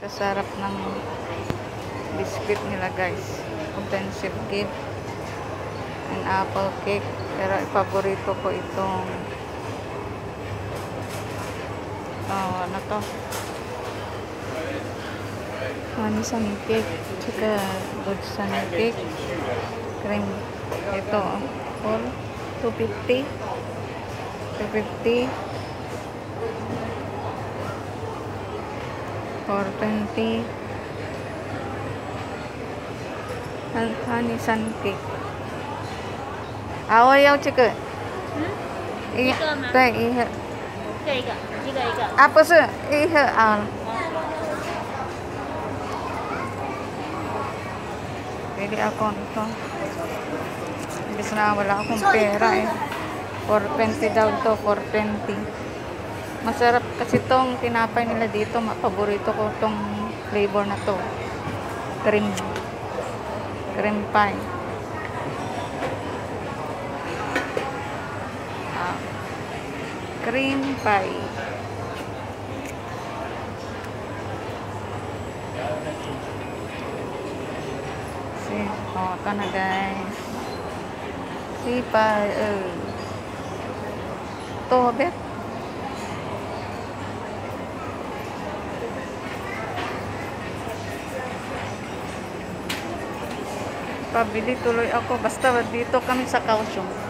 Sa sarap ng biscuit nila guys. Pencil cake and apple cake. Pero paborito ko itong ano to? Honey sun cake. Tsaka good sun cake. Cream. Ito. All 250. 250. 420. Honey sun cake.我要这个。一个吗？对，一盒。这一个，一个一个。啊，不是，一盒啊。Pili ako nito. Imbis na wala akong pera eh. 420 daw to, 420. Masarap kasi tong tinapay nila dito. Paborito ko tong flavor na to. Cream pie. Cream pie. Ito na guys. Pie. Ito, bet. Pabili tuloy ako. Basta dito kami sa Kaohsiung.